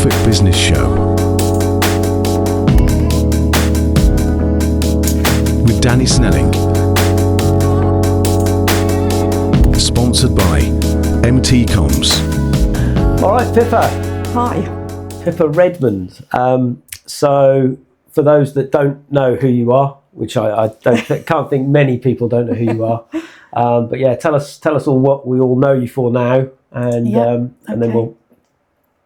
Norfolk Business Show with Danny Snelling. Sponsored by MT Comms. All right, Pippa. Hi. Pippa Redmond. So for those that don't know who you are, which I can't think many people don't know who you are, but yeah, tell us all what we all know you for now, and then we'll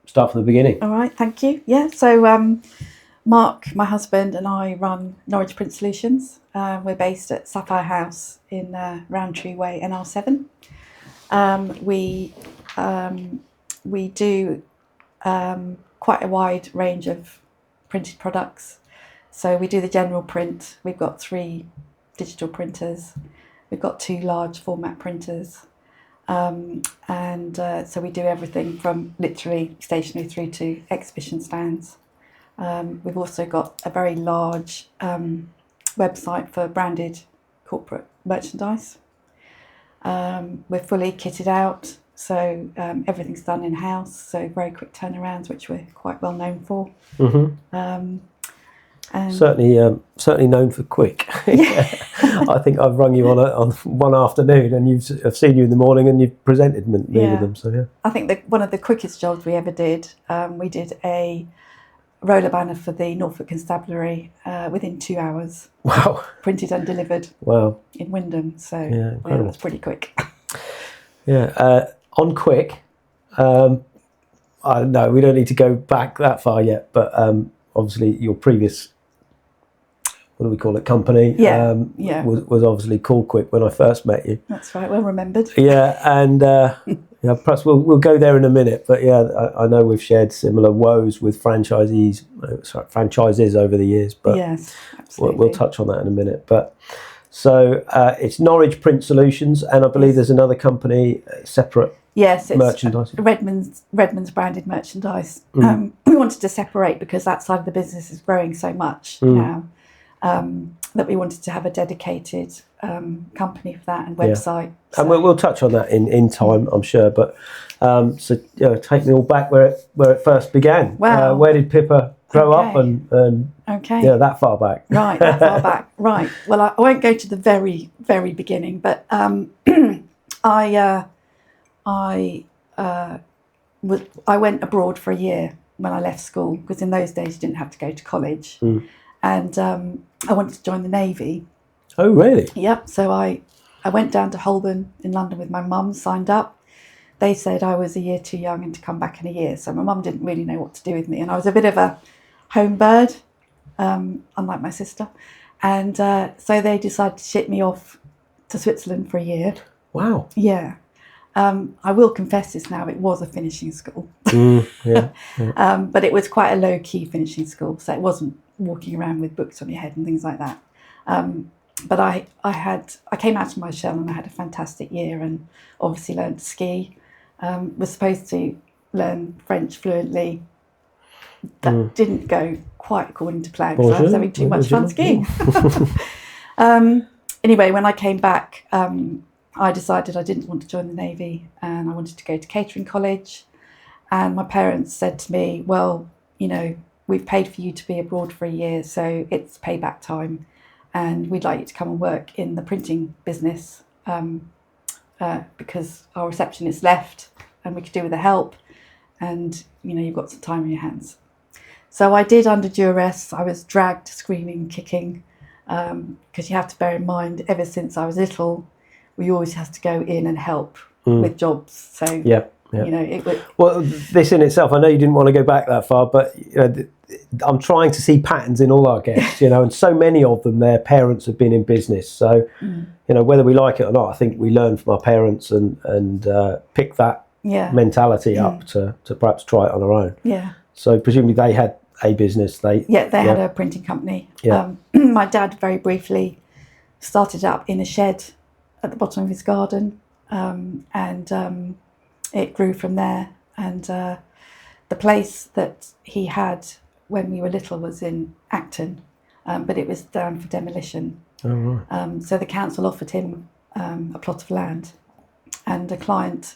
start from the beginning. All right, thank you. Yeah, so Mark, my husband, and I run Norwich Print Solutions. We're based at Sapphire House in Roundtree Way, NR7. We do quite a wide range of printed products. So we do the general print. We've got 3 digital printers. We've got 2 large format printers. So we do everything from literally stationery through to exhibition stands. We've also got a very large website for branded corporate merchandise. We're fully kitted out, so everything's done in-house, so very quick turnarounds, which we're quite well known for. Mm-hmm. Certainly known for quick. I think I've rung you on one afternoon, and I've seen you in the morning, and you've presented me with them. So yeah, I think one of the quickest jobs we ever did. We did a roller banner for the Norfolk Constabulary within 2 hours. Wow! Printed and delivered. Wow! In Wyndham, so incredible. It was pretty quick. Yeah, on quick. I don't know, we don't need to go back that far yet, but obviously your previous, what do we call it, company, was obviously called Quick when I first met you. That's right, well remembered. Yeah, and perhaps we'll go there in a minute, but yeah, I know we've shared similar woes with franchises over the years, but yes, absolutely. We'll touch on that in a minute. But so it's Norwich Print Solutions, and I believe there's another company separate. Yes, it's merchandise. Redmond's branded merchandise. We wanted to separate because that side of the business is growing so much now that we wanted to have a dedicated company for that and website. So. And we'll touch on that in time, I'm sure. But take me all back where it first began. Wow. Where did Pippa grow up and that far back? Right, that far back. Right. Well, I won't go to the very, very beginning, but I went abroad for a year when I left school, because in those days you didn't have to go to college, and I wanted to join the Navy. Oh, really? Yep. So I went down to Holborn in London with my mum, signed up. They said I was a year too young and to come back in a year, so my mum didn't really know what to do with me, and I was a bit of a home bird, unlike my sister, and so they decided to ship me off to Switzerland for a year. Wow. Yeah. I will confess this now, it was a finishing school. But it was quite a low-key finishing school, so it wasn't walking around with books on your head and things like that. But I came out of my shell and I had a fantastic year, and obviously learned to ski. Was supposed to learn French fluently. That didn't go quite according to plan because I was having too much fun skiing. Anyway, when I came back, I decided I didn't want to join the Navy and I wanted to go to catering college. And my parents said to me, well, we've paid for you to be abroad for a year, so it's payback time. And we'd like you to come and work in the printing business because our receptionist left and we could do with the help. And, you've got some time on your hands. So I did under duress. I was dragged, screaming, kicking, because you have to bear in mind, ever since I was little, we always have to go in and help with jobs. So, it would... Well, this in itself, I know you didn't want to go back that far, but I'm trying to see patterns in all our guests, and so many of them, their parents have been in business. So, whether we like it or not, I think we learn from our parents and pick that mentality up to perhaps try it on our own. Yeah. So presumably they had a business. They had a printing company. Yeah. My dad very briefly started up in a shed at the bottom of his garden, and it grew from there. And the place that he had when we were little was in Acton, but it was down for demolition. Oh, right. So the council offered him a plot of land, and a client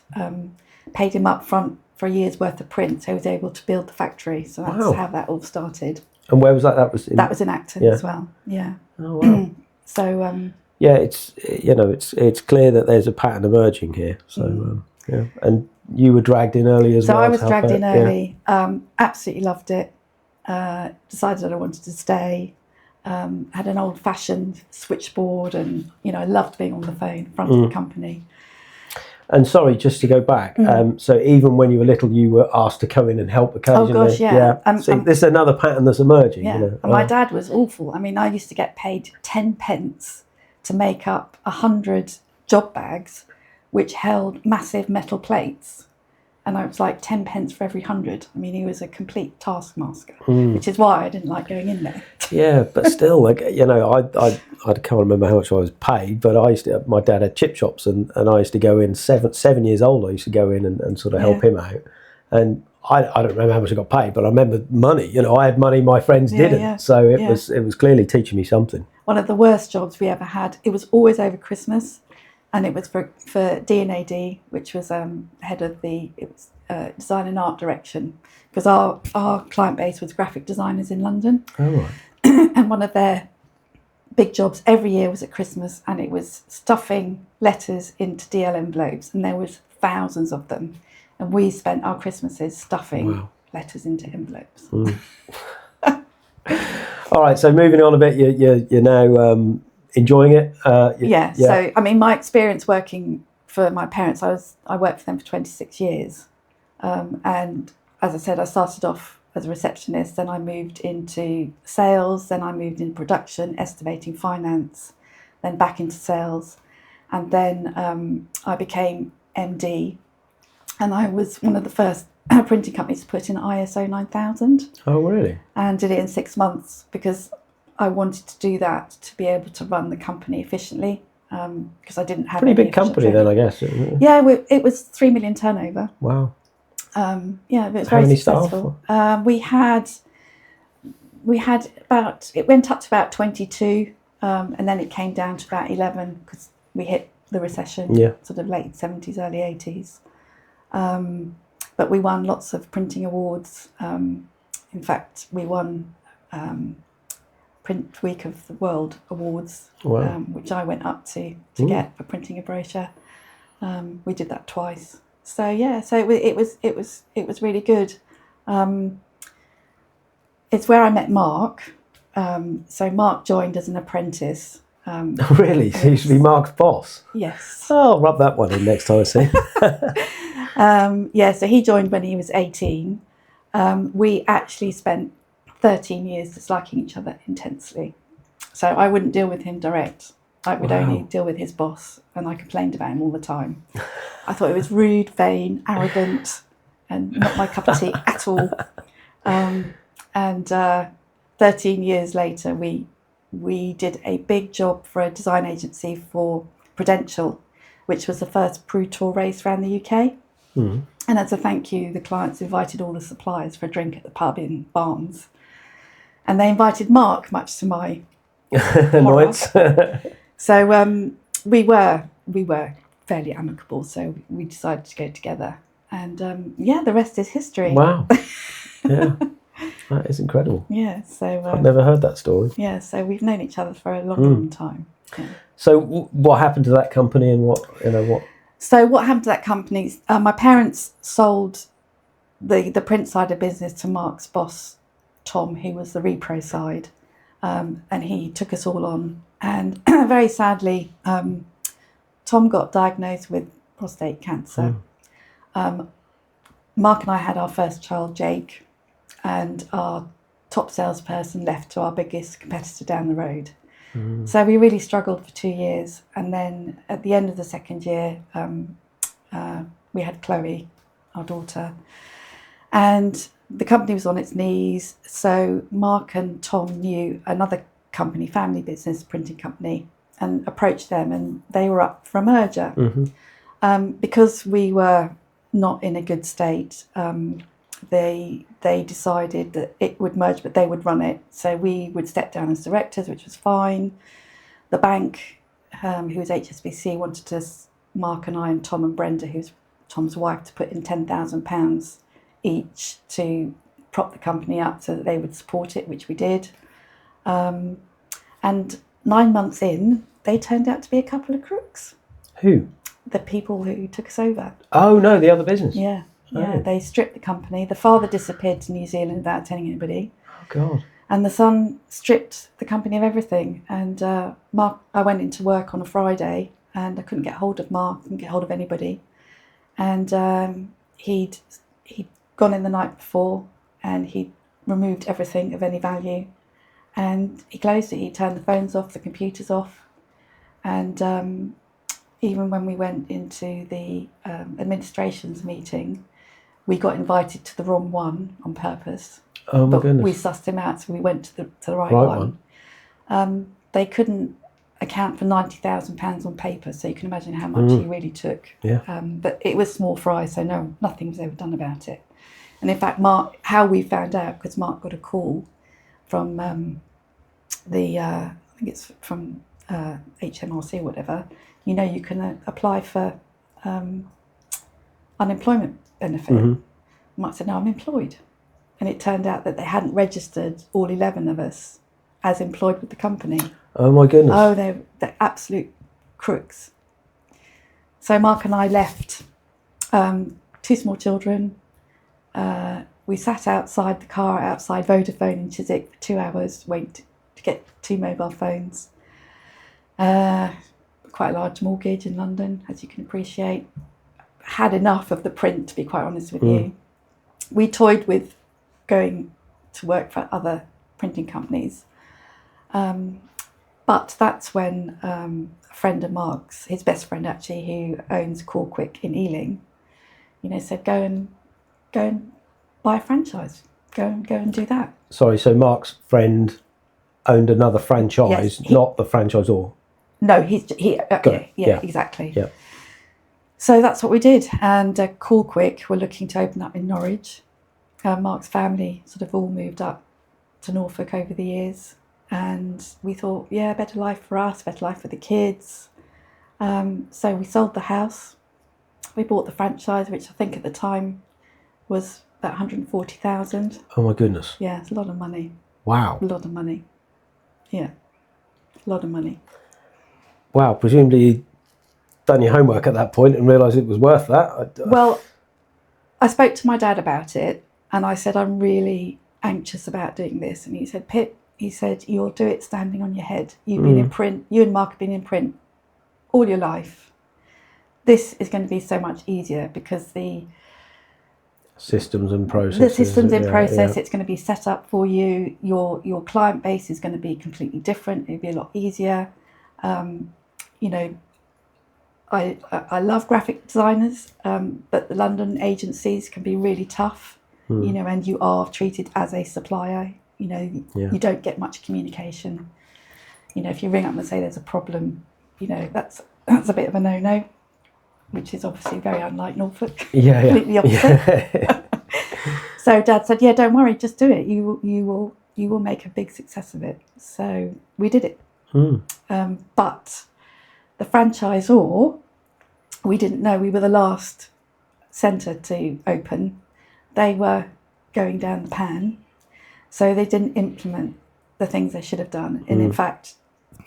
paid him up front for a year's worth of print, so he was able to build the factory. So that's Wow. how that all started. And where was that? That was in Acton as well. Yeah. Oh wow. So Yeah, it's clear that there's a pattern emerging here. So yeah, and you were dragged in early as well. I was to help dragged out. in early. Absolutely loved it. Decided that I wanted to stay. Had an old-fashioned switchboard, and I loved being on the phone in front of the company. And sorry, just to go back. So even when you were little, you were asked to come in and help occasionally. Oh gosh, yeah. See, this is another pattern that's emerging. Yeah. You know? And my dad was awful. I mean, I used to get paid 10 pence to make up 100 job bags, which held massive metal plates. And I was like 10 pence for every 100. I mean, he was a complete taskmaster, which is why I didn't like going in there. Yeah, but still, I can't remember how much I was paid, but my dad had chip shops, and I used to go in 7 years old. I used to go in and sort of help him out, and I don't remember how much I got paid, but I remember money. I had money, my friends didn't, yeah. so it was clearly teaching me something. One of the worst jobs we ever had. It was always over Christmas, and it was for D&AD, which was head of design and art direction, because our client base was graphic designers in London. Oh right. And one of their big jobs every year was at Christmas, and it was stuffing letters into DL envelopes, and there was thousands of them, and we spent our Christmases stuffing letters into envelopes. All right, so moving on a bit, you're now enjoying it. Yeah. So I mean, my experience working for my parents, I worked for them for 26 years, and as I said, I started off as a receptionist, then I moved into sales, then I moved into production, estimating, finance, then back into sales, and then I became MD, and I was one of the first printing companies to put in ISO 9000. Oh really? And did it in 6 months, because I wanted to do that to be able to run the company efficiently, because I didn't have pretty any big company training. then, I guess. Yeah, it was 3 million turnover. Wow. Yeah, but it was How very many successful. staff? We had about, it went up to about 22, and then it came down to about 11 because we hit the recession, sort of late 70s, early 80s. But we won lots of printing awards. In fact, we won Print Week of the World awards, which I went up to get for printing a brochure. We did that twice. So yeah, so it was really good. It's where I met Mark. So Mark joined as an apprentice. Really? So you should be Mark's boss? Yes. Oh, I'll rub that one in next time I see him. Yeah, so he joined when he was 18. We actually spent 13 years disliking each other intensely. So I wouldn't deal with him direct. I would only deal with his boss, and I complained about him all the time. I thought he was rude, vain, arrogant, and not my cup of tea at all. And 13 years later, we did a big job for a design agency for Prudential, which was the first Pro Tour race around the UK. And as a thank you, the clients invited all the suppliers for a drink at the pub in Barnes. And they invited Mark, much to my annoyance. So we were fairly amicable, so we decided to go together. And the rest is history. Wow. Yeah. That is incredible. Yeah, so I've never heard that story. Yeah, so we've known each other for a long time. Yeah. So what happened to that company, and what? So what happened to that company? My parents sold the print side of business to Mark's boss, Tom, who was the repro side, and he took us all on. And very sadly, Tom got diagnosed with prostate cancer. Mark and I had our first child, Jake, and our top salesperson left to our biggest competitor down the road. So we really struggled for 2 years. And then at the end of the second year, we had Chloe, our daughter, and the company was on its knees. So Mark and Tom knew another company, family business, printing company, and approached them, and they were up for a merger. Because we were not in a good state, they decided that it would merge, but they would run it. So we would step down as directors, which was fine. The bank, who was HSBC, wanted us, Mark and I and Tom and Brenda, who's Tom's wife to put in £10,000 each to prop the company up so that they would support it, which we did. And 9 months in, they turned out to be a couple of crooks. Who? The people who took us over. Oh no, the other business. Yeah. Oh. They stripped the company. The father disappeared to New Zealand without telling anybody. Oh God. And the son stripped the company of everything. And Mark, I went into work on a Friday and I couldn't get hold of Mark, couldn't get hold of anybody. And he'd gone in the night before and he'd removed everything of any value. And he closed it, he turned the phones off, the computers off. And even when we went into the administration's meeting, we got invited to the wrong one on purpose. Oh my but goodness. we sussed him out, so we went to the right one. They couldn't account for £90,000 on paper, so you can imagine how much he really took. Yeah. But it was small fry, so nothing was ever done about it. And in fact, Mark, how we found out, because Mark got a call from I think it's from HMRC or whatever. You know, you can apply for unemployment benefit. Mm-hmm. Mark said, "No, I'm employed." And it turned out that they hadn't registered all 11 of us as employed with the company. Oh my goodness. Oh, they're absolute crooks. So Mark and I left 2 small children. We sat outside the car, outside Vodafone in Chiswick for 2 hours, waiting to get 2 mobile phones. Quite a large mortgage in London, as you can appreciate. Had enough of the print, to be quite honest with you. We toyed with going to work for other printing companies. But that's when a friend of Mark's, his best friend actually, who owns Call Quick in Ealing, said, go and buy a franchise. Go and do that. Sorry, so Mark's friend owned another franchise, Yes, not the franchisor. No, Yeah. Exactly. Yeah. So that's what we did. And Call Quick were looking to open up in Norwich. Mark's family sort of all moved up to Norfolk over the years. And we thought, better life for us, better life for the kids. So we sold the house. We bought the franchise, which I think at the time was about 140,000. Oh my goodness. Yeah, it's a lot of money. Wow. A lot of money. Yeah, a lot of money. Wow, presumably you'd done your homework at that point and realised it was worth that. Well, I spoke to my dad about it and I said, I'm really anxious about doing this. And he said, Pip, he said, you'll do it standing on your head. You've been in print, you and Mark have been in print all your life. This is going to be so much easier because the systems and processes. The systems in process, yeah. it's going to be set up for you. Your client base is going to be completely different. It'll be a lot easier. I love graphic designers, but the London agencies can be really tough, and you are treated as a supplier. You don't get much communication. If you ring up and say there's a problem, that's a bit of a no-no, which is obviously very unlike Norfolk. Completely opposite. So Dad said, don't worry, just do it. You will make a big success of it. So we did it. But the franchisor, we didn't know. We were the last centre to open. They were going down the pan, so they didn't implement the things they should have done. And in fact,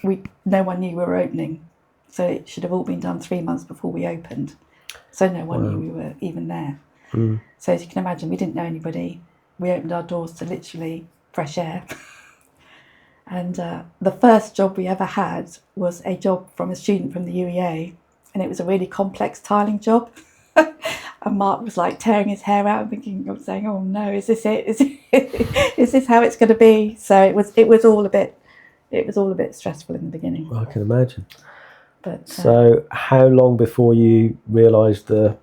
no one knew we were opening, so it should have all been done 3 months before we opened. So no one knew we were even there. So as you can imagine, we didn't know anybody. We opened our doors to literally fresh air. And the first job we ever had was a job from a student from the UEA, and it was a really complex tiling job. And Mark was like tearing his hair out and saying, "Oh no, is this it? Is this how it's going to be?" So it was all a bit stressful in the beginning. I can imagine. But so, how long before you realised the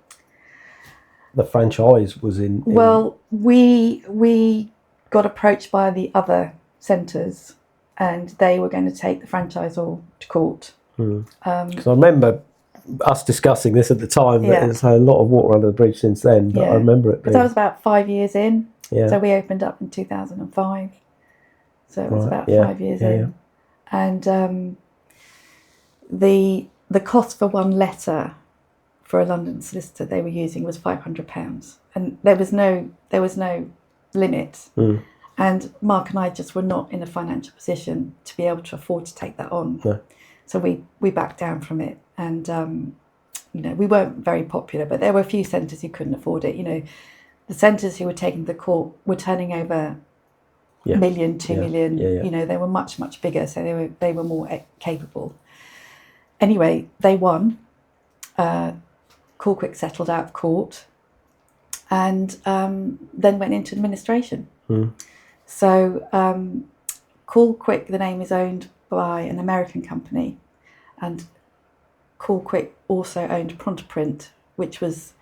franchise was in? Well, we got approached by the other centres, and they were going to take the franchisor to court. Because I remember us discussing this at the time, but there's had a lot of water under the bridge since then. But I remember it being. But that was about 5 years in. Yeah. So we opened up in 2005. So it was about 5 years in. And the cost for one letter for a London solicitor they were using was £500, and there was no limit. And Mark and I just were not in a financial position to be able to afford to take that on. No. So we backed down from it, and we weren't very popular, but there were a few centres who couldn't afford it. The centres who were taking the court were turning over Yeah. $1 million, $2 million. Yeah. They were much, much bigger, so they were more capable. Anyway, they won. Quick settled out of court, and then went into administration. So Quick, the name is owned by an American company, and Quick also owned Prontoprint, which was...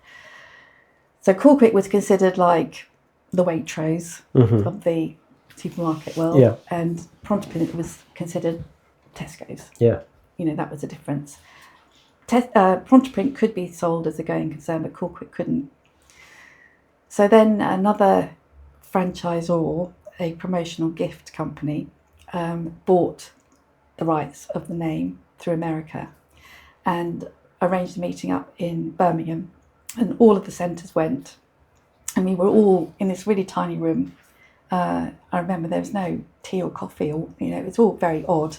So Quick was considered like the Waitrose of the supermarket world, and Prontoprint was considered Tesco's. Yeah. That was a difference. Prontoprint could be sold as a going concern, but Quick couldn't. So then another franchisor, a promotional gift company, bought the rights of the name through America and arranged a meeting up in Birmingham, and all of the centres went, and we were all in this really tiny room. I remember there was no tea or coffee, or it was all very odd.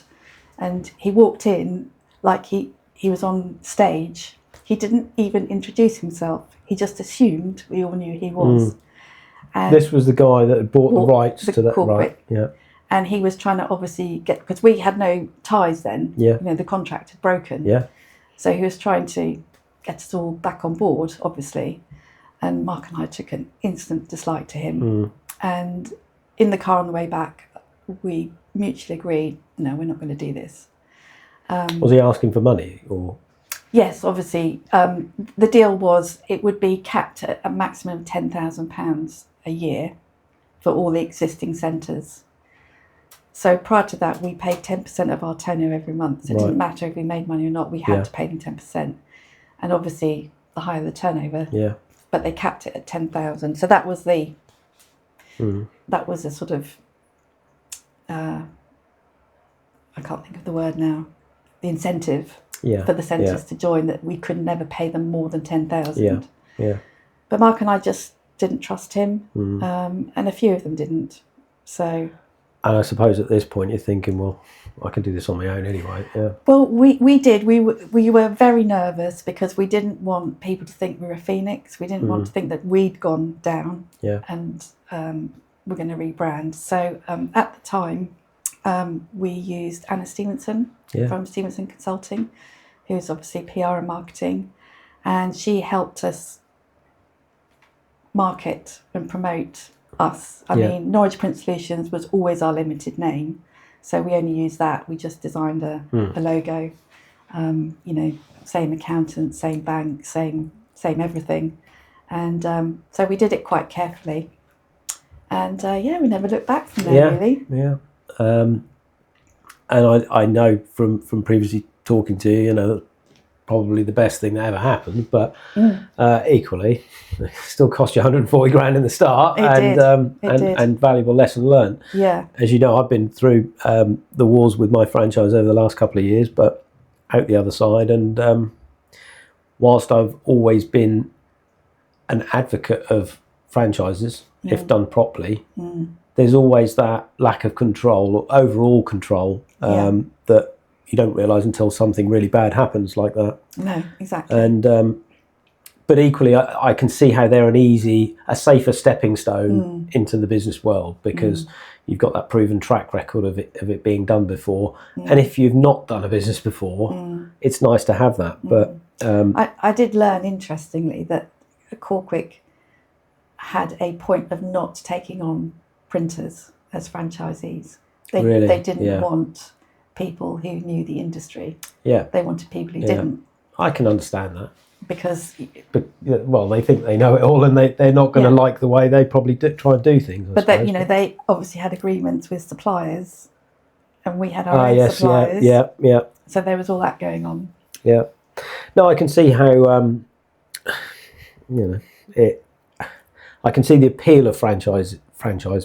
And he walked in like he was on stage. He didn't even introduce himself. He just assumed we all knew who he was. And this was the guy that had bought the rights to that, corporate. right? Yeah. And he was trying to obviously because we had no ties then. Yeah. The contract had broken. Yeah. So he was trying to get us all back on board, obviously. And Mark and I took an instant dislike to him. And in the car on the way back, we mutually agreed, no, we're not going to do this. Was he asking for money, or? Yes, obviously. The deal was it would be capped at a maximum of £10,000 a year for all the existing centres. So prior to that, we paid 10% of our turnover every month. So it didn't matter if we made money or not, we had to pay them 10%. And obviously, the higher the turnover, but they capped it at 10,000. So that was a sort of, I can't think of the word now, the incentive for the centres to join, that we could never pay them more than 10,000. Yeah. But Mark and I just didn't trust him, and a few of them didn't. So. And I suppose at this point you're thinking, well, I can do this on my own anyway. Yeah. Well, we did. We were very nervous because we didn't want people to think we were a phoenix. We didn't want to think that we'd gone down. Yeah. And we're going to rebrand. So at the time, we used Anna Stevenson from Stevenson Consulting, who's obviously PR and marketing, and she helped us market and promote us. I mean, Norwich Print Solutions was always our limited name, so we only used that. We just designed a logo, same accountant, same bank, same everything, and so we did it quite carefully, and we never looked back from there, really. Yeah. And I know from previously talking to you, that probably the best thing that ever happened, but equally, it still cost you 140 grand in the start, and valuable lesson learned. Yeah. As you know, I've been through the wars with my franchise over the last couple of years, but out the other side. And whilst I've always been an advocate of franchises, if done properly, there's always that lack of control, or overall control, that you don't realise until something really bad happens like that. No, exactly. And but equally, I can see how they're a safer stepping stone into the business world, because you've got that proven track record of it being done before. And if you've not done a business before, it's nice to have that. But I did learn, interestingly, that Quick had a point of not taking on printers as franchisees. They didn't want people who knew the industry. Yeah. They wanted people who didn't. I can understand that. Because... But, they think they know it all, and they're not going to like the way they probably try and do things. But they obviously had agreements with suppliers, and we had our own suppliers. Yeah. So there was all that going on. Yeah. No, I can see how, I can see the appeal of franchise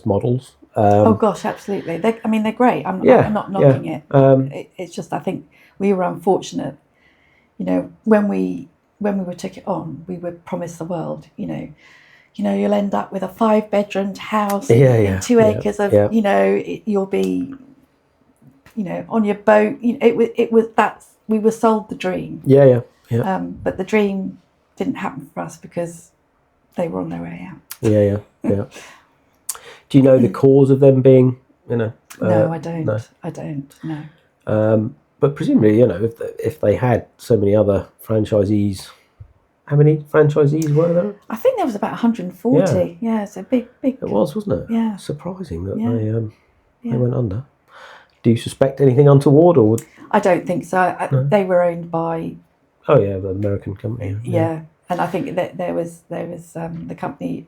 models. Oh gosh, absolutely. They're great. I'm not knocking it. It's just, I think we were unfortunate. When we when we took it on, we were promised the world. You'll end up with a 5-bedroomed house and 2 acres of. You'll be, on your boat. We were sold the dream. Yeah. But the dream didn't happen for us because they were on their way out. Yeah. Do you know the cause of them being, No, I don't. No. I don't. No. But presumably, if they had so many other franchisees, how many franchisees were there? I think there was about 140. Yeah, it's a big. It was, wasn't it? Yeah. Surprising that Yeah. they went under. Do you suspect anything untoward, or? I don't think so. No? They were owned by. Oh yeah, the American company. Yeah, and I think that there was the company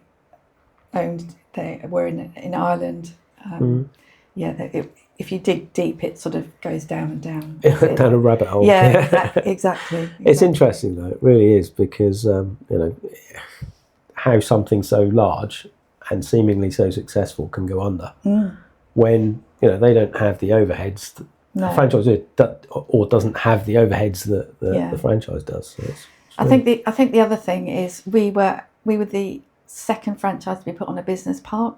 owned. They were in Ireland. If you dig deep, it sort of goes down and down. Down a rabbit hole. Yeah, exactly. It's interesting though. It really is, because how something so large and seemingly so successful can go under when they don't have the overheads. The franchisor doesn't have the overheads that the franchise does. So it's I think the other thing is we were the second franchise to be put on a business park.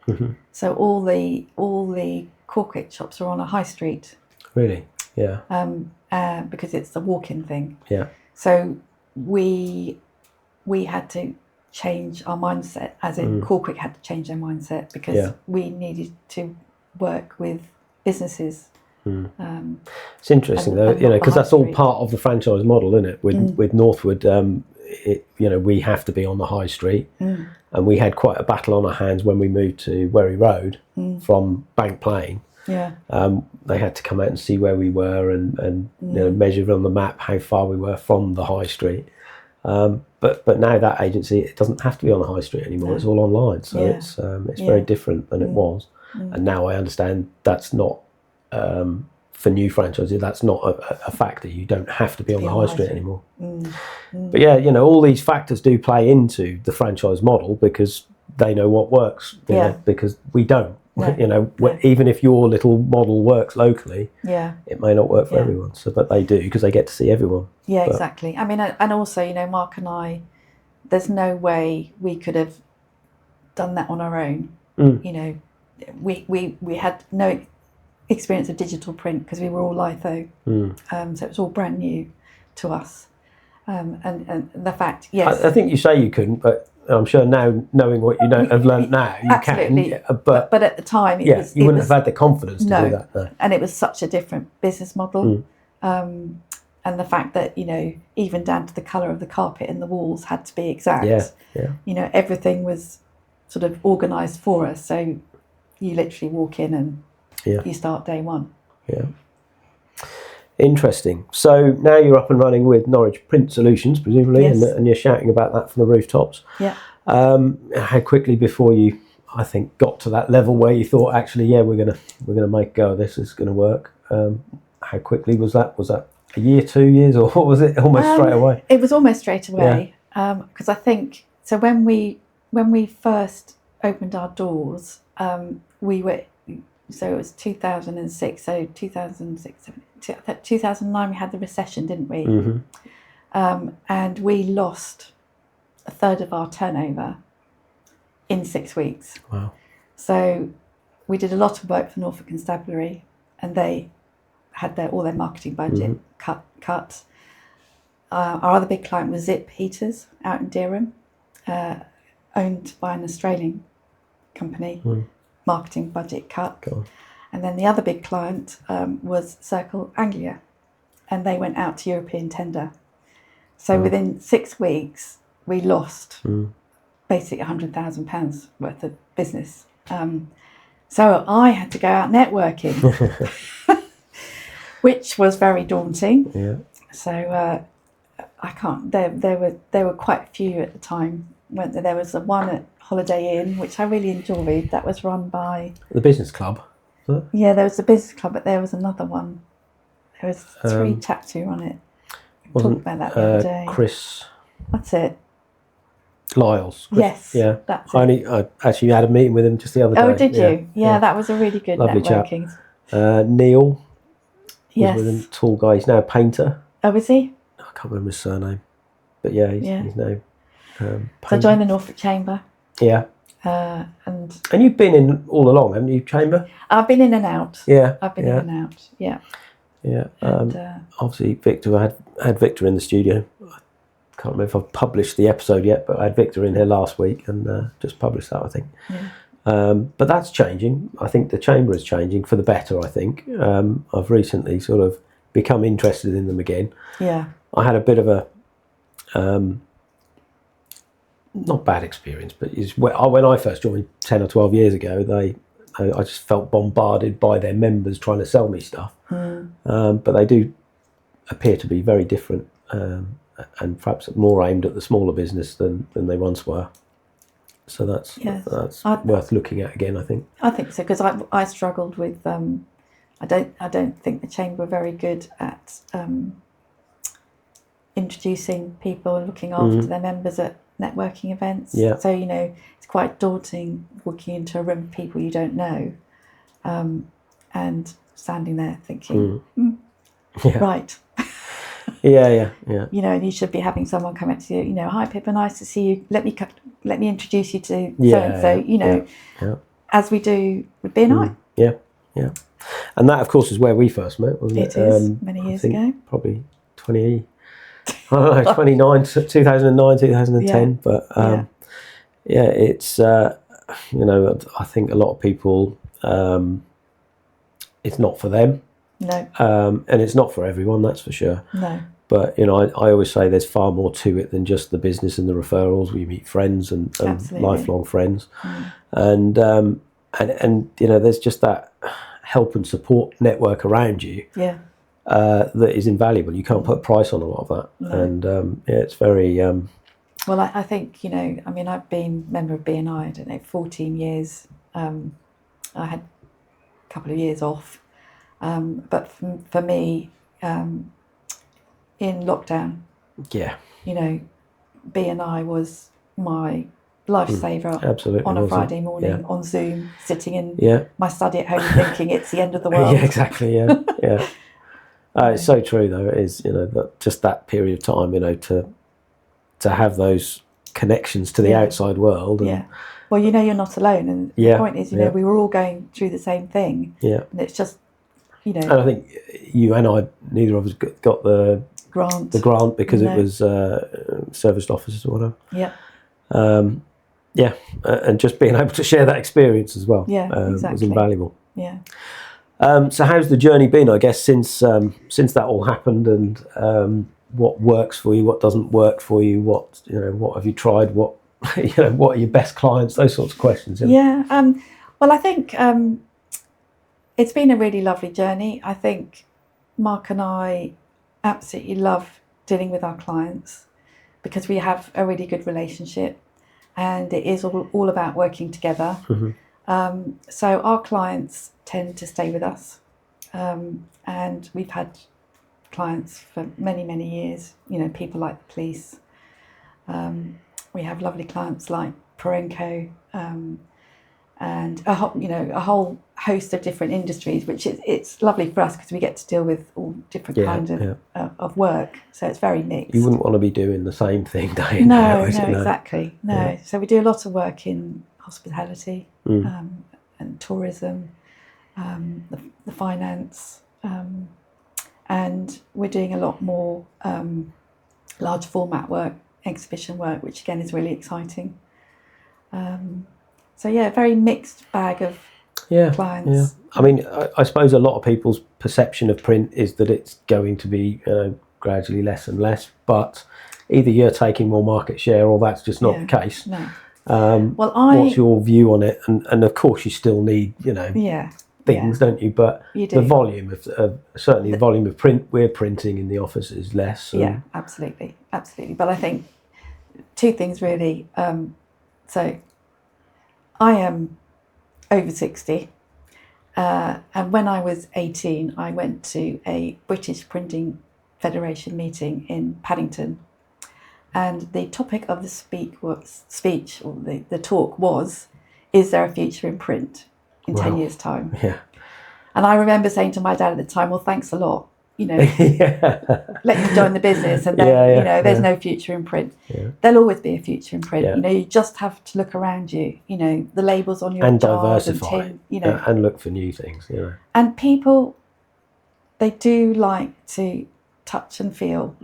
Mm-hmm. So all the corporate shops are on a high street. Really, yeah. Because it's the walk-in thing. Yeah. So we had to change our mindset, as in corporate had to change their mindset, because we needed to work with businesses. It's interesting though, because that's all part of the franchise model, isn't it? With Northwood, we have to be on the high street, and we had quite a battle on our hands when we moved to Wherry Road from Bank Plain. Yeah. They had to come out and see where we were and measure on the map how far we were from the high street. But now that agency, it doesn't have to be on the high street anymore. No. It's all online, so it's very different than it was. And now I understand that's not for new franchises. That's not a factor. You don't have to be on the high street anymore. But yeah, all these factors do play into the franchise model, because they know what works. You know, because we don't. No. Even if your little model works locally, it may not work for everyone. So, but they do, because they get to see everyone. Yeah, exactly. I mean, and also, Mark and I, there's no way we could have done that on our own. We had no experience of digital print, because we were all litho. So it was all brand new to us. And the fact, I think you say you couldn't, but I'm sure now, knowing what you have learned now, you absolutely. can. But at the time, you wouldn't have had the confidence to do that. No. And it was such a different business model. And the fact that, even down to the colour of the carpet and the walls had to be exact. Yeah. Everything was sort of organised for us. So you literally walk in and you start day one. Yeah. Interesting. So now you're up and running with Norwich Print Solutions, presumably, and you're shouting about that from the rooftops. Yeah. How quickly before you, I think, got to that level where you thought, actually, we're gonna make a go of this. It's going to work. How quickly was that? Was that a year, 2 years, or what was it? Almost straight away. It was almost straight away. Because I think so. When we first opened our doors, we were. So it was 2006. So 2009 we had the recession, didn't we? And we lost a third of our turnover in 6 weeks. Wow. So we did a lot of work for Norfolk Constabulary, and they had all their marketing budget cut. Our other big client was Zip Heaters out in Dereham, owned by an Australian company. Marketing budget cut. And then the other big client was Circle Anglia, and they went out to European tender. So within 6 weeks, we lost basically £100,000 worth of business. So I had to go out networking, which was very daunting. Yeah. So I can't. There were quite a few at the time. There was one at Holiday Inn, which I really enjoyed. That was run by the business club. Yeah, there was the business club, but there was another one. There was 3 chaps who run it. We talked about that the other day. Chris. That's it. Lyles. Yes. Yeah. That's I actually had a meeting with him just the other day. Oh, did you? Yeah, that was a really good lovely networking. Chap. Neil. Yes. Was with him, tall guy. He's now a painter. Oh, is he? I can't remember his surname. but yeah, he's now. So I joined the Norfolk Chamber. Yeah. And you've been in all along, haven't you, Chamber? I've been in and out. Yeah. I've been in and out. Yeah. Yeah. And, obviously, Victor, I had Victor in the studio. I can't remember if I've published the episode yet, but I had Victor in here last week and just published that, I think. Yeah. But that's changing. I think the Chamber is changing for the better, I think. I've recently sort of become interested in them again. Yeah. I had a bit of a not bad experience, but when I first joined 10 or 12 years ago, I just felt bombarded by their members trying to sell me stuff. But they do appear to be very different and perhaps more aimed at the smaller business than they once were. So that's worth looking at again, I think. I think so, because I struggled with. I don't think the Chamber are very good at introducing people and looking after their members at networking events. Yeah. So it's quite daunting walking into a room of people you don't know, and standing there thinking, right. Yeah. And you should be having someone come up to you. Hi Pippa, nice to see you. Let me introduce you to so and so. As we do with BNI. Yeah. And that, of course, is where we first met, wasn't it? It is many years ago. Probably 2009, 2010. But it's I think a lot of people, it's not for them. No. And it's not for everyone, that's for sure. No. But I always say there's far more to it than just the business and the referrals. We meet friends and lifelong friends, and there's just that help and support network around you. Yeah. That is invaluable. You can't put a price on a lot of that, and it's very. Well, I think I've been member of BNI. I don't know, 14 years. I had a couple of years off, but for me, in lockdown, BNI was my lifesaver. Absolutely, on a Friday morning on Zoom, sitting in my study at home, thinking it's the end of the world. Yeah, exactly. Yeah. It's so true, though. It is, just that period of time, to have those connections to the outside world. And, well, you're not alone, and the point is, we were all going through the same thing. Yeah, and it's just, And I think you and I, neither of us got the grant. Because it was serviced officers or whatever. Yeah. And just being able to share that experience as well. Yeah, exactly. Was invaluable. Yeah. So how's the journey been, I guess, since that all happened, and what works for you, what doesn't work for you, what have you tried, what what are your best clients, those sorts of questions. Yeah. Well, I think it's been a really lovely journey. I think Mark and I absolutely love dealing with our clients because we have a really good relationship, and it is all about working together. So our clients tend to stay with us, and we've had clients for many, many years, people like the police. We have lovely clients like Perenco, and a whole host of different industries, which it's lovely for us because we get to deal with all different kinds of work. So it's very mixed. You wouldn't want to be doing the same thing day in, day out. No, exactly. No. Yeah. So we do a lot of work in hospitality and tourism, the finance, and we're doing a lot more large format work, exhibition work, which again is really exciting. So very mixed bag of clients. Yeah. I mean, I suppose a lot of people's perception of print is that it's going to be gradually less and less, but either you're taking more market share or that's just not the case. No. What's your view on it? And of course you still need, things, don't you? But you do. The volume of certainly the volume of print we're printing in the office is less. Yeah, absolutely. But I think two things really. So I am over 60, and when I was 18, I went to a British Printing Federation meeting in Paddington. And the topic of the the talk was, is there a future in print in 10 years' time? Yeah. And I remember saying to my dad at the time, well, thanks a lot, Yeah. let you join the business, and then there's no future in print. Yeah. There'll always be a future in print. Yeah. You just have to look around you. The labels on your And jars diversify. and tin. And look for new things. And people, they do like to touch and feel.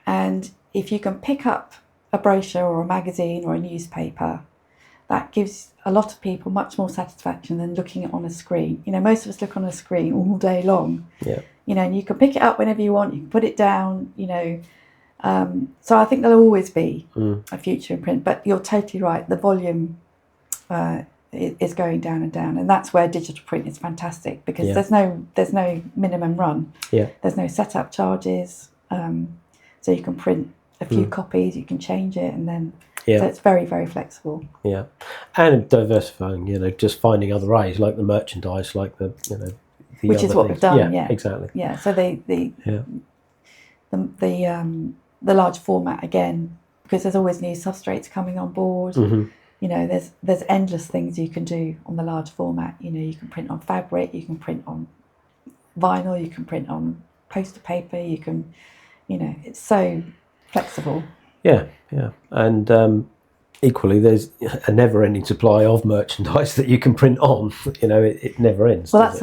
And if you can pick up a brochure or a magazine or a newspaper, that gives a lot of people much more satisfaction than looking at on a screen. Most of us look on a screen all day long. Yeah. And you can pick it up whenever you want, you can put it down, so I think there'll always be a future in print, but you're totally right, the volume is going down and down, and that's where digital print is fantastic, because there's no minimum run. There's no setup charges, so you can print a few copies, you can change it, and then so it's very, very flexible. Yeah, and diversifying. Just finding other ways, like the merchandise, like the which is what things. we've done. Yeah, exactly. Yeah, so the large format again, because there's always new substrates coming on board. There's endless things you can do on the large format. You can print on fabric, you can print on vinyl, you can print on poster paper. You can, it's so flexible. Yeah, and equally, there's a never-ending supply of merchandise that you can print on. It never ends. Well, that's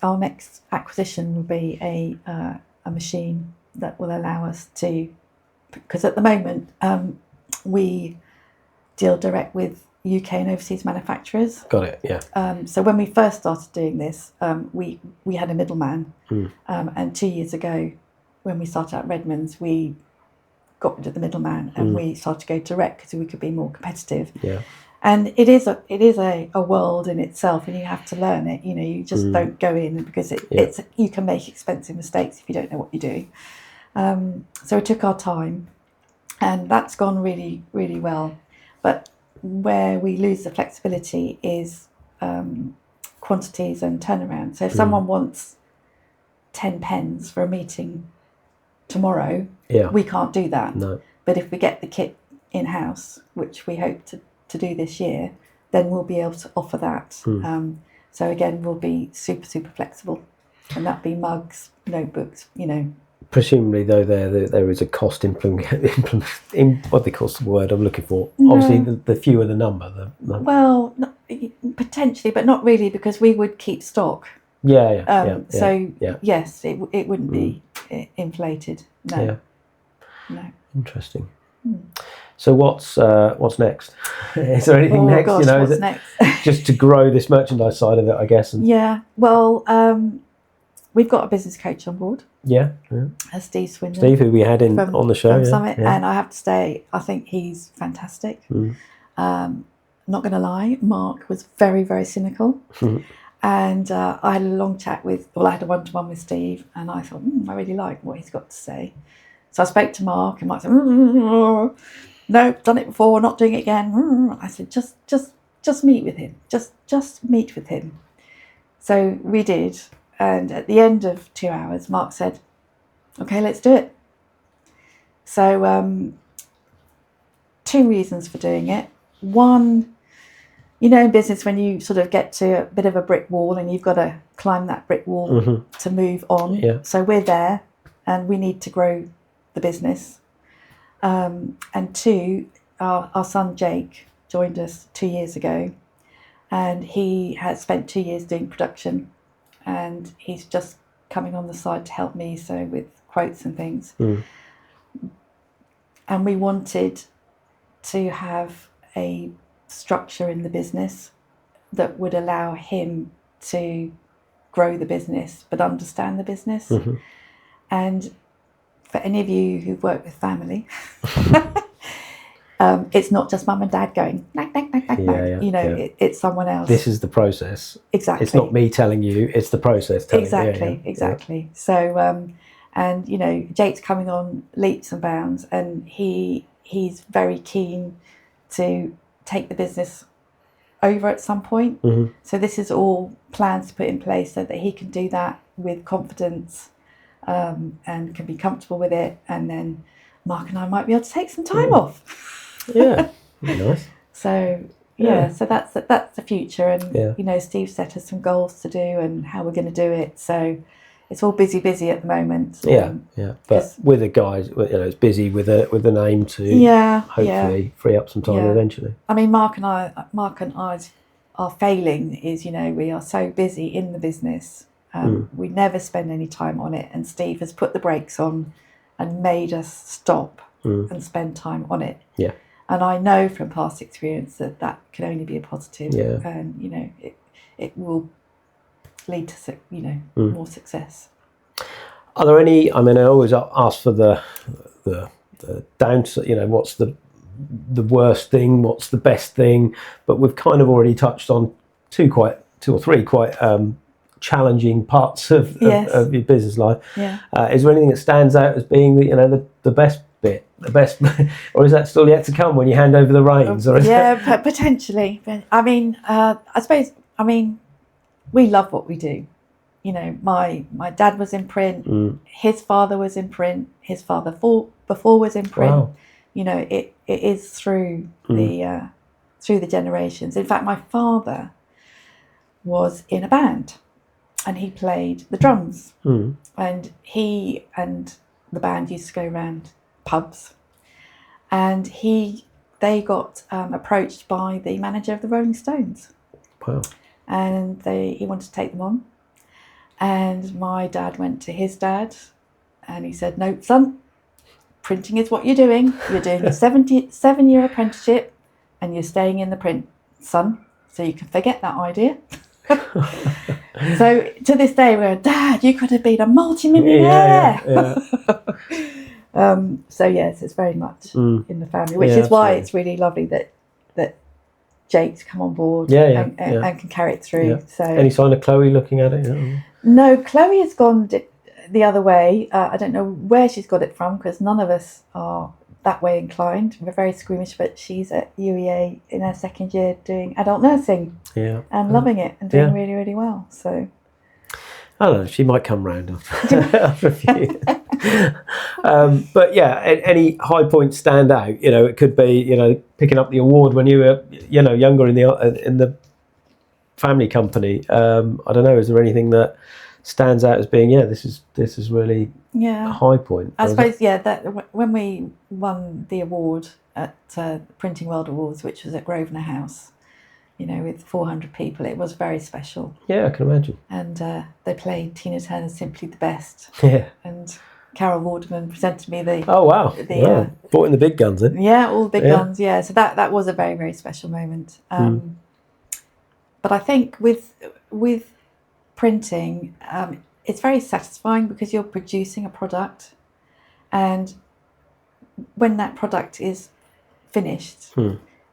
our next acquisition will be a machine that will allow us to, because at the moment we deal direct with UK and overseas manufacturers. Got it. Yeah. So when we first started doing this, we had a middleman, and 2 years ago, when we started at Redmond's, we got rid of the middleman and we started to go direct because we could be more competitive. Yeah. And it is a world in itself, and you have to learn it. You just don't go in, because it's you can make expensive mistakes if you don't know what you're doing. So we took our time, and that's gone really, really well. But where we lose the flexibility is quantities and turnaround. So if someone wants 10 pens for a meeting tomorrow, we can't do that. No. But if we get the kit in-house, which we hope to do this year, then we'll be able to offer that. So again, we'll be super, super flexible, and that'll be mugs, notebooks, Presumably, though, there is a cost what they call the word I'm looking for. No. Obviously, the fewer the number. Well, potentially, but not really, because we would keep stock. So yes, it wouldn't be inflated. No. No. Interesting. So what's next? Is there anything next? Gosh, what's next? Just to grow this merchandise side of it, I guess. Well, we've got a business coach on board. Steve Swindon. Steve, who we had on the show. From Summit, and I have to say, I think he's fantastic. Not going to lie, Mark was very, very cynical. And I had a long chat I had a one-to-one with Steve, and I thought, I really like what he's got to say. So I spoke to Mark, and Mark said, no, done it before, not doing it again. I said, just meet with him. Just meet with him. So we did. And at the end of 2 hours, Mark said, okay, let's do it. So 2 reasons for doing it. One, in business, when you sort of get to a bit of a brick wall and you've got to climb that brick wall to move on. So we're there, and we need to grow the business. And 2, our son Jake joined us 2 years ago, and he has spent 2 years doing production, and he's just coming on the side to help me, so with quotes and things. And we wanted to have a structure in the business that would allow him to grow the business but understand the business. And for any of you who've worked with family, it's not just mum and dad going knack, knack, knack, knack, knack. It's someone else. This is the process. Exactly. It's not me telling you, it's the process telling you. Exactly. So and Jake's coming on leaps and bounds, and he's very keen to take the business over at some point. So this is all plans to put in place so that he can do that with confidence, and can be comfortable with it, and then Mark and I might be able to take some time off. Nice. So so that's the future, and Steve set us some goals to do and how we're going to do it. So it's all busy at the moment. Yeah, but with a guy, it's busy with an aim to hopefully free up some time eventually. I mean, Mark and I's our failing is, we are so busy in the business. We never spend any time on it, and Steve has put the brakes on and made us stop and spend time on it. Yeah. And I know from past experience that can only be a positive. Yeah. And it will lead to more success. Are there any? I mean, I always ask for the downside. What's the worst thing? What's the best thing? But we've kind of already touched on two or three quite challenging parts of your business life. Yeah. Is there anything that stands out as being the best bit, the best, or is that still yet to come when you hand over the reins? Or Potentially. But I mean, I suppose. I mean, we love what we do. My dad was in print. His father was in print. His father before was in print. Wow. It is through the generations. In fact, my father was in a band, and he played the drums. And he and the band used to go around pubs, and they got approached by the manager of the Rolling Stones. Wow. And he wanted to take them on. And my dad went to his dad, and he said, "No, son, printing is what you're doing. You're doing a 7-year apprenticeship, and you're staying in the print, son. So you can forget that idea." So to this day, we're, "Dad, you could have been a multi-millionaire." So yes, it's very much in the family, which is why it's really lovely that Jake's come on board and can carry it through. Yeah. So any sign of Chloe looking at it? No, Chloe has gone the other way. I don't know where she's got it from, because none of us are that way inclined. We're very squeamish, but she's at UEA in her second year doing adult nursing and loving it and doing really, really well. So I don't know, she might come round after a few. But any high points stand out. It could be picking up the award when you were younger in the family company. I don't know. Is there anything that stands out as being this is really a high point? I suppose that when we won the award at Printing World Awards, which was at Grosvenor House, with 400 people, it was very special. Yeah, I can imagine. And they played Tina Turner's "Simply the Best." Yeah. And Carol Vorderman presented me the... Oh, wow. Brought in the big guns, then. Yeah, all the big guns, yeah. So that was a very, very special moment. But I think with printing, it's very satisfying because you're producing a product, and when that product is finished,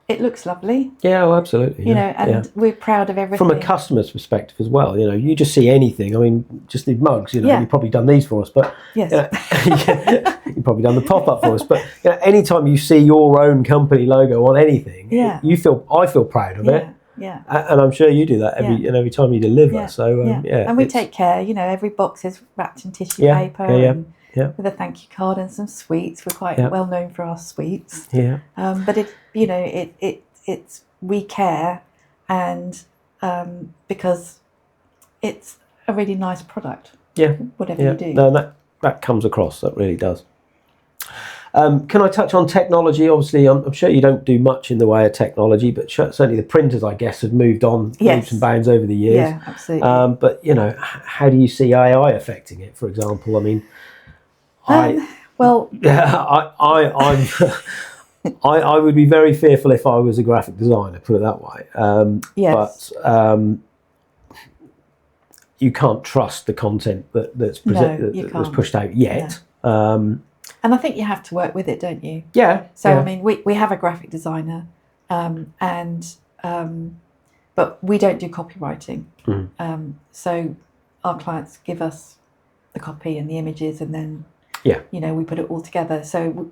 it looks lovely. Yeah, oh, absolutely. And we're proud of everything. From a customer's perspective as well, you just see anything. I mean, just the mugs, you've probably done these for us, but yes. You've probably done the pop-up for us. But anytime you see your own company logo on anything, I feel proud of it. Yeah. And I'm sure you do that every time you deliver. Yeah. So and we take care. Every box is wrapped in tissue paper. And with a thank you card and some sweets. We're quite well known for our sweets. Yeah. But it's we care, and because it's a really nice product. Yeah. Whatever you do. No, that comes across. That really does. Can I touch on technology? Obviously, I'm sure you don't do much in the way of technology, but certainly the printers, I guess, have moved on leaps and bounds over the years. Yeah, absolutely. But how do you see AI affecting it? For example, I mean, I would be very fearful if I was a graphic designer. Put it that way. Yes. But you can't trust the content that's pushed out yet. Yeah. And I think you have to work with it, don't you? Yeah. So I mean, we have a graphic designer, but we don't do copywriting. So our clients give us the copy and the images, and then we put it all together. So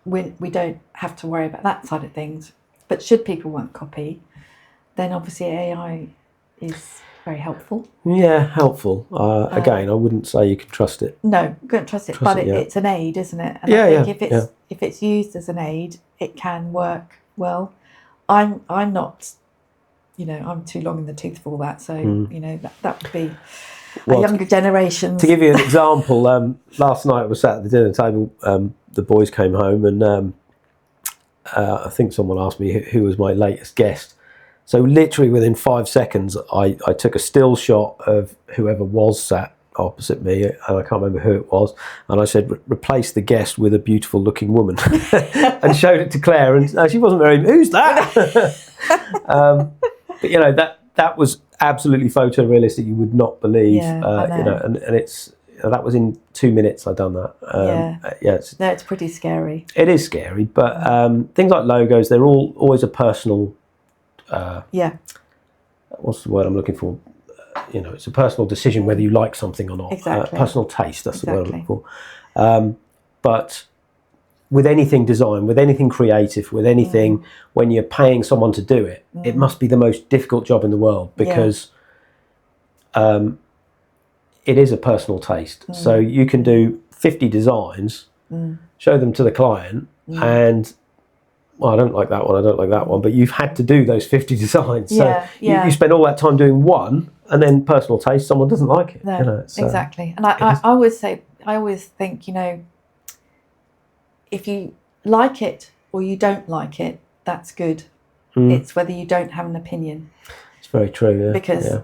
we don't have to worry about that side of things. But should people want copy, then obviously AI is very helpful. Yeah, helpful. Again, I wouldn't say you can trust it. No, you can't trust it, but it's an aid, isn't it? And I think if it's used as an aid, it can work well. I'm not, I'm too long in the tooth for all that. So that would be Well, younger generations. To give you an example, last night I was sat at the dinner table. The boys came home, and I think someone asked me who was my latest guest. So literally within 5 seconds, I took a still shot of whoever was sat opposite me, and I can't remember who it was, and I said, replace the guest with a beautiful looking woman, and showed it to Claire, and she wasn't very, who's that? But that was absolutely photorealistic. You would not believe, and it's, that was in 2 minutes I'd done that. It's pretty scary. It is scary, but things like logos, they're always a personal, what's the word I'm looking for? It's a personal decision whether you like something or not. Exactly. Personal taste, that's the word I'm looking for. But with anything design, with anything creative, with anything, when you're paying someone to do it, it must be the most difficult job in the world, because it is a personal taste. So you can do 50 designs, show them to the client, and I don't like that one, I don't like that one, but you've had to do those 50 designs. So you spend all that time doing one, and then personal taste, someone doesn't like it. No, exactly. And I always think, if you like it or you don't like it, that's good. It's whether you don't have an opinion. It's very true, yeah. Because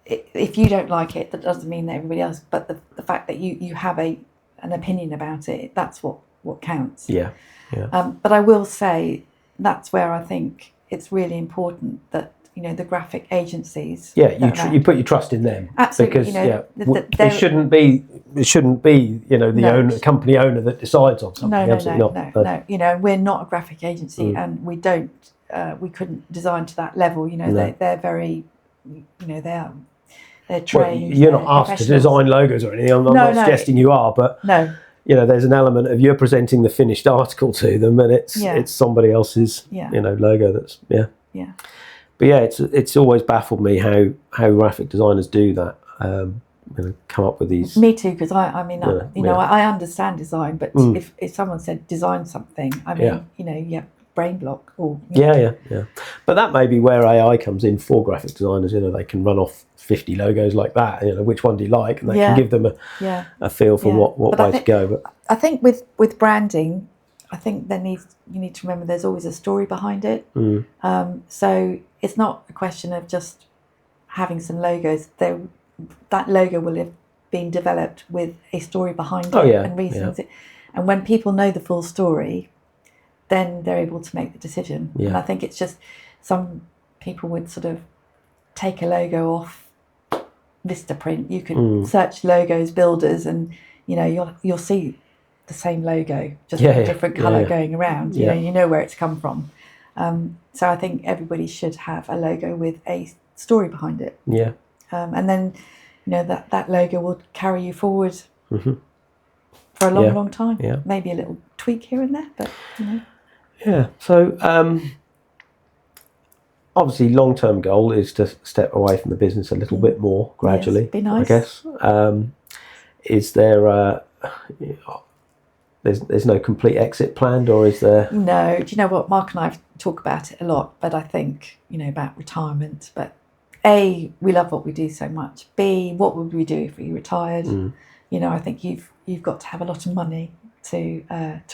if you don't like it, that doesn't mean that everybody else, but the fact that you have an opinion about it, that's what counts. Yeah. But I will say that's where I think it's really important that the graphic agencies. Yeah, you put your trust in them. Absolutely. Because it shouldn't be the company owner that decides on something. No. We're not a graphic agency, and we couldn't design to that level. They're very, they're trained. Well, you're not asked to design logos or anything. I'm not suggesting you are, but no. There's an element of you're presenting the finished article to them, and it's somebody else's logo. That's Yeah. But it's always baffled me how graphic designers do that. Come up with these. Me too, because I understand design, but if someone said design something, you have brain block or. Yeah. But that may be where AI comes in for graphic designers. They can run off 50 logos like that. Which one do you like, and they can give them a feel for what way to go. But I think with branding, I think you need to remember there's always a story behind it. So it's not a question of just having some logos. That logo will have been developed with a story behind it and reasons. And when people know the full story, then they're able to make the decision. And I think it's just some people would sort of take a logo off Vistaprint. You could search logos builders, and you'll see the same logo, just with a different colour going around. You know where it's come from. So I think everybody should have a logo with a story behind it. Yeah. And then that logo will carry you forward for a long time. Yeah. Maybe a little tweak here and there, but Yeah. So obviously, long-term goal is to step away from the business a little bit more gradually. Yes, be nice. I guess. Is there there's no complete exit planned, or is there? No. Do you know what? Mark and I talk about it a lot, but I think about retirement. But A, we love what we do so much. B, what would we do if we retired? I think you've got to have a lot of money to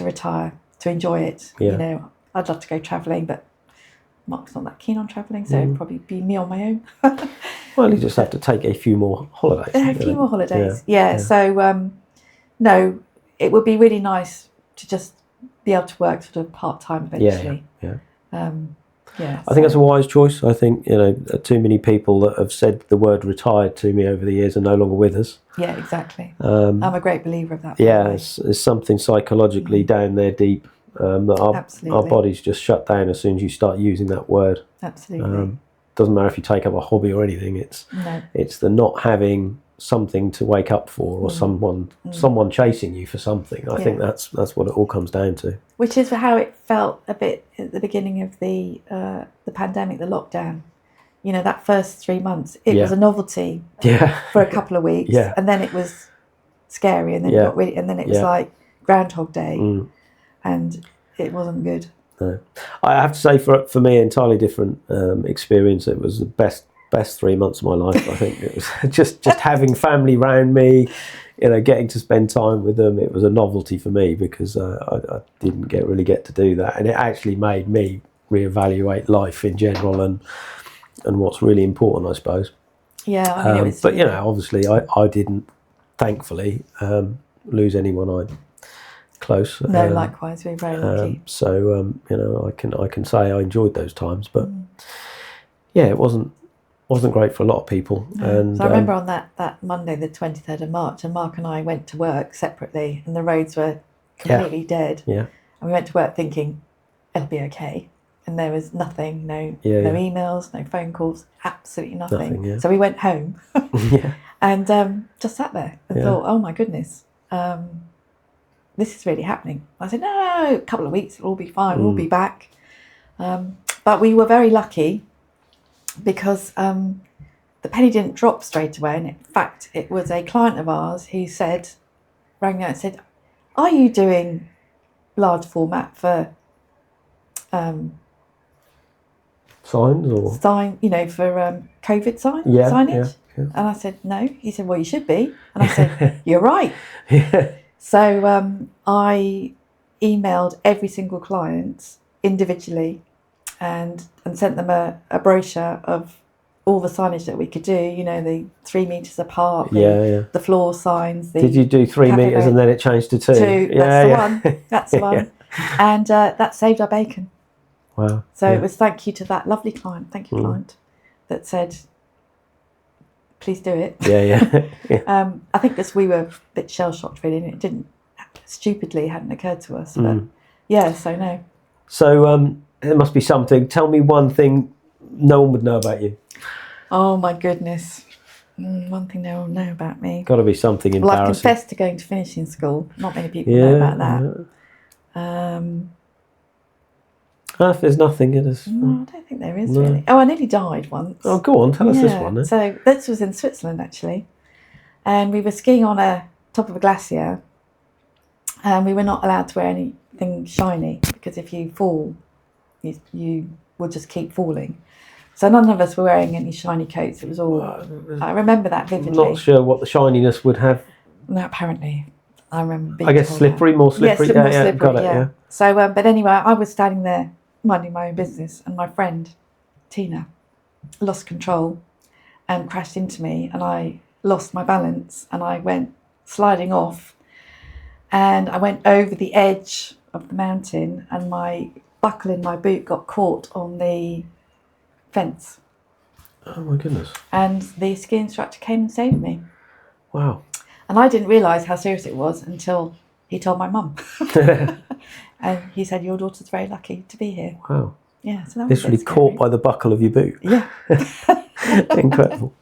retire, to enjoy it. Yeah. I'd love to go travelling, but Mark's not that keen on travelling, so it'd probably be me on my own. Well, you just have to take a few more holidays. A few more holidays. Yeah. So no, it would be really nice to just be able to work sort of part-time eventually. Yeah. I think that's a wise choice. I think too many people that have said the word retired to me over the years are no longer with us. Yeah, exactly. I'm a great believer of that. Yeah, there's something psychologically down there deep that our bodies just shut down as soon as you start using that word. Absolutely. Doesn't matter if you take up a hobby or anything. It's the not having something to wake up for, or someone chasing you for something. I think that's what it all comes down to. Which is how it felt a bit at the beginning of the pandemic, the lockdown. That first 3 months, it was a novelty for a couple of weeks, and then it was scary, and then it got really, and then it was like Groundhog Day, and it wasn't good. No. I have to say, for me, entirely different experience. It was the best 3 months of my life. I think it was just having family round me, getting to spend time with them. It was a novelty for me because I didn't really get to do that, and it actually made me reevaluate life in general and what's really important, I suppose. Yeah, I mean, it was, but obviously I didn't, thankfully, lose anyone I close. No, likewise, we're very lucky. So I can say I enjoyed those times, but yeah, it wasn't great for a lot of people. And so I remember on that Monday, the 23rd of March, and Mark and I went to work separately, and the roads were completely dead. Yeah. And we went to work thinking it'll be okay, and there was nothing, no emails, no phone calls, absolutely nothing. Yeah. So we went home and just sat there and thought, oh my goodness, this is really happening. I said, no, a couple of weeks, it'll all be fine, we'll be back. But we were very lucky because the penny didn't drop straight away. And in fact, it was a client of ours who rang me out and said, are you doing large format for signs or for COVID signage? Yeah. And I said, no. He said, well, you should be. And I said, you're right. So I emailed every single client individually and sent them a brochure of all the signage that we could do, the 3 meters apart, the floor signs. Did you do 3 meters and then it changed to 2? That's the one. And that saved our bacon. Wow. So it was thank you to that lovely client, client, that said, please do it. I think because we were a bit shell-shocked really, and it hadn't occurred to us. But so no. So there must be something. Tell me one thing no one would know about you. Oh my goodness. One thing no one know about me. Got to be something embarrassing. Well, I've confessed to going to finishing school. Not many people know about that. If there's nothing, it is. No, I don't think there is really. Oh, I nearly died once. Oh, go on, tell us this one then. So this was in Switzerland actually, and we were skiing on top of a glacier, and we were not allowed to wear anything shiny because if you fall, you will just keep falling. So none of us were wearing any shiny coats. It was all. I remember that vividly. I'm not sure what the shininess would have. No, apparently, I remember. I guess slippery, more slippery. More slippery. Got it. Yeah. So, but anyway, I was standing there minding my own business, and my friend Tina lost control and crashed into me, and I lost my balance, and I went sliding off, and I went over the edge of the mountain, and my buckle in my boot got caught on the fence. Oh my goodness. And the ski instructor came and saved me. Wow. And I didn't realise how serious it was until he told my mum. And he said, your daughter's very lucky to be here. Wow. Yeah, so that was literally caught by the buckle of your boot. Yeah. Incredible.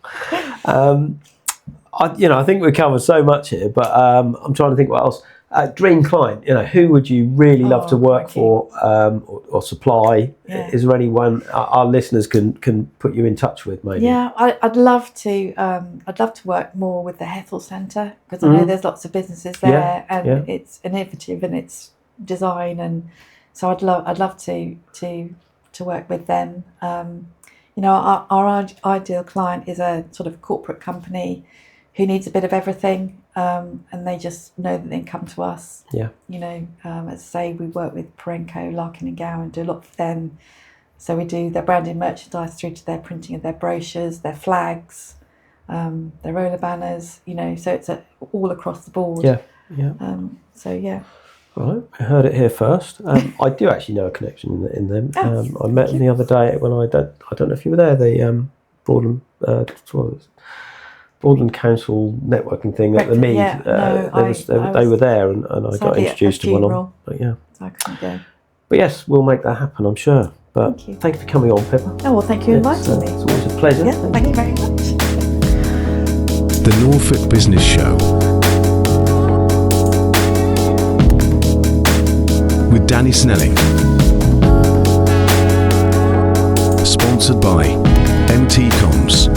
I think we covered so much here, but I'm trying to think what else. Dream client, who would you really love to work for or supply? Yeah. Is there anyone our listeners can put you in touch with, maybe? Yeah, I'd love to work more with the Hethel Centre because I know there's lots of businesses there and it's innovative in its design, and so I'd love to work with them. Our ideal client is a sort of corporate company who needs a bit of everything, and they just know that they can come to us. Yeah. As I say, we work with Parenco, Larkin and Gowan, do a lot for them. So we do their branded merchandise through to their printing of their brochures, their flags, their roller banners. So it's all across the board. Yeah. Right, I heard it here first. I do actually know a connection in them. I met them the other day when I don't know if you were there. The Broadland Council networking thing at the Mead. They were there, and I got introduced to one of them. But yeah, so I couldn't go. But yes, we'll make that happen, I'm sure. But thank you for coming on, Pippa. Oh well, thank you for inviting me. It's always a pleasure. Yeah, thank you very much. The Norfolk Business Show with Danny Snelling. Sponsored by MT Comms.